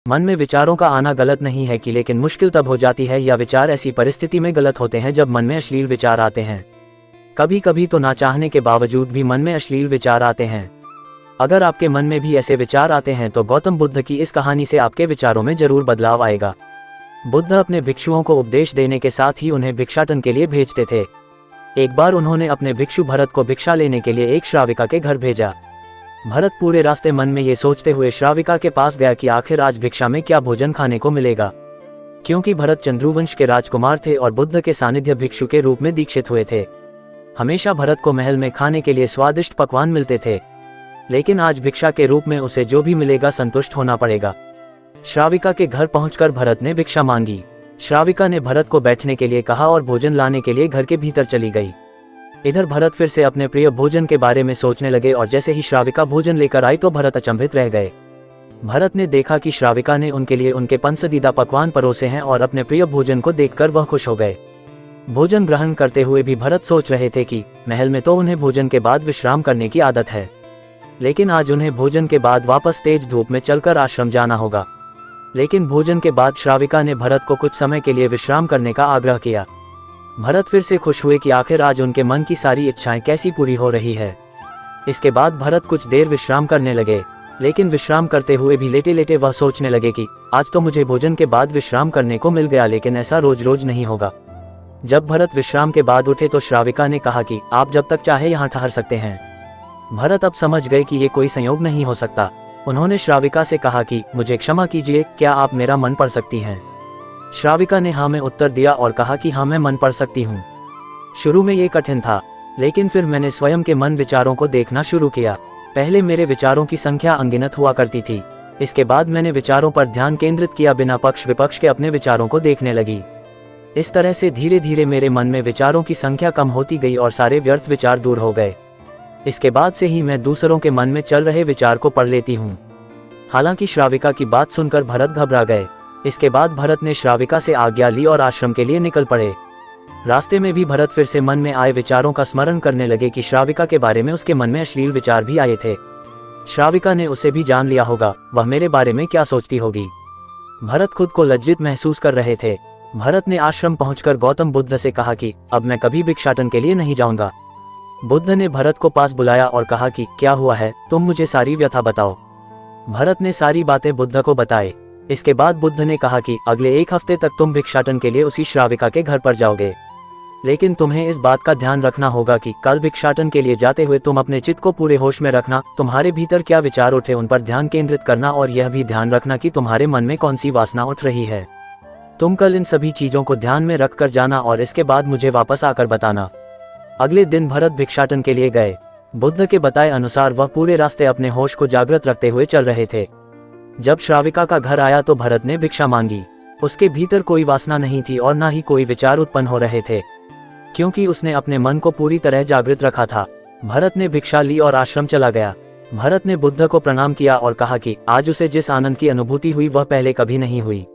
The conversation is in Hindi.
मन में विचारों का आना गलत नहीं है कि, लेकिन मुश्किल तब हो जाती है या विचार ऐसी परिस्थिति में गलत होते हैं जब मन में अश्लील विचार आते हैं। कभी कभी तो ना चाहने के बावजूद भी मन में अश्लील विचार आते हैं। अगर आपके मन में भी ऐसे विचार आते हैं तो गौतम बुद्ध की इस कहानी से आपके विचारों में जरूर बदलाव आएगा। बुद्ध अपने भिक्षुओं को उपदेश देने के साथ ही उन्हें भिक्षाटन के लिए भेजते थे। एक बार उन्होंने अपने भिक्षु भरत को भिक्षा लेने के लिए एक श्राविका के घर भेजा। भरत पूरे रास्ते मन में ये सोचते हुए श्राविका के पास गया कि आखिर आज भिक्षा में क्या भोजन खाने को मिलेगा, क्योंकि भरत चंद्रुवंश के राजकुमार थे और बुद्ध के सानिध्य भिक्षु के रूप में दीक्षित हुए थे। हमेशा भरत को महल में खाने के लिए स्वादिष्ट पकवान मिलते थे, लेकिन आज भिक्षा के रूप में उसे जो भी मिलेगा संतुष्ट होना पड़ेगा। श्राविका के घर पहुंचकर भरत ने भिक्षा मांगी। श्राविका ने भरत को बैठने के लिए कहा और भोजन लाने के लिए घर के भीतर चली गई। इधर भरत फिर से अपने प्रिय भोजन के बारे में सोचने लगे और जैसे ही श्राविका भोजन लेकर आई तो भरत अचंभित रह गए। भरत ने देखा कि श्राविका ने उनके लिए उनके पसंदीदा पकवान परोसे हैं और अपने प्रिय भोजन को देखकर वह खुश हो गए। भोजन ग्रहण करते हुए भी भरत सोच रहे थे कि महल में तो उन्हें भोजन के बाद विश्राम करने की आदत है, लेकिन आज उन्हें भोजन के बाद वापस तेज धूप में चलकर आश्रम जाना होगा। लेकिन भोजन के बाद श्राविका ने भरत को कुछ समय के लिए विश्राम करने का आग्रह किया। भरत फिर से खुश हुए कि आखिर आज उनके मन की सारी इच्छाएं कैसी पूरी हो रही है। इसके बाद भरत कुछ देर विश्राम करने लगे, लेकिन विश्राम करते हुए भी लेटे लेटे वह सोचने लगे कि आज तो मुझे भोजन के बाद विश्राम करने को मिल गया, लेकिन ऐसा रोज रोज नहीं होगा। जब भरत विश्राम के बाद उठे तो श्राविका ने कहा कि आप जब तक चाहे यहाँ ठहर सकते हैं। भरत अब समझ गए कि ये कोई संयोग नहीं हो सकता। उन्होंने श्राविका से कहा कि मुझे क्षमा कीजिए, क्या आप मेरा मन पढ़ सकती हैं? श्राविका ने हाँ में उत्तर दिया और कहा कि हाँ मैं मन पढ़ सकती हूँ। शुरू में ये कठिन था, लेकिन फिर मैंने स्वयं के मन विचारों को देखना शुरू किया। पहले मेरे विचारों की संख्या अनगिनत हुआ करती थी, इसके बाद मैंने विचारों पर ध्यान केंद्रित किया, बिना पक्ष विपक्ष के अपने विचारों को देखने लगी। इस तरह से धीरे धीरे मेरे मन में विचारों की संख्या कम होती गई और सारे व्यर्थ विचार दूर हो गए। इसके बाद से ही मैं दूसरों के मन में चल रहे विचार को पढ़ लेती हूँ। हालांकि श्राविका की बात सुनकर भरत घबरा गए। इसके बाद भरत ने श्राविका से आज्ञा ली और आश्रम के लिए निकल पड़े। रास्ते में भी भरत फिर से मन में आए विचारों का स्मरण करने लगे कि श्राविका के बारे में उसके मन में अश्लील विचार भी आए थे। श्राविका ने उसे भी जान लिया होगा, वह मेरे बारे में क्या सोचती होगी। भरत खुद को लज्जित महसूस कर रहे थे। भरत ने आश्रम पहुंचकर गौतम बुद्ध से कहा कि अब मैं कभी भिक्षाटन के लिए नहीं जाऊंगा। बुद्ध ने भरत को पास बुलाया और कहा कि क्या हुआ है, तुम मुझे सारी व्यथा बताओ। भरत ने सारी बातें बुद्ध को बताए। इसके बाद बुद्ध ने कहा कि अगले एक हफ्ते तक तुम भिक्षाटन के लिए उसी श्राविका के घर पर जाओगे, लेकिन तुम्हें इस बात का ध्यान रखना होगा कि कल भिक्षाटन के लिए जाते हुए तुम अपने चित्त को पूरे होश में रखना। तुम्हारे भीतर क्या विचार उठे उन पर ध्यान केंद्रित करना और यह भी ध्यान रखना कि तुम्हारे मन में कौन सी वासना उठ रही है। तुम कल इन सभी चीजों को ध्यान में रख कर जाना और इसके बाद मुझे वापस आकर बताना। अगले दिन भरत भिक्षाटन के लिए गए। बुद्ध के बताए अनुसार वह पूरे रास्ते अपने होश को जागृत रखते हुए चल रहे थे। जब श्राविका का घर आया तो भरत ने भिक्षा मांगी। उसके भीतर कोई वासना नहीं थी और ना ही कोई विचार उत्पन्न हो रहे थे, क्योंकि उसने अपने मन को पूरी तरह जागृत रखा था। भरत ने भिक्षा ली और आश्रम चला गया। भरत ने बुद्ध को प्रणाम किया और कहा कि आज उसे जिस आनंद की अनुभूति हुई वह पहले कभी नहीं हुई।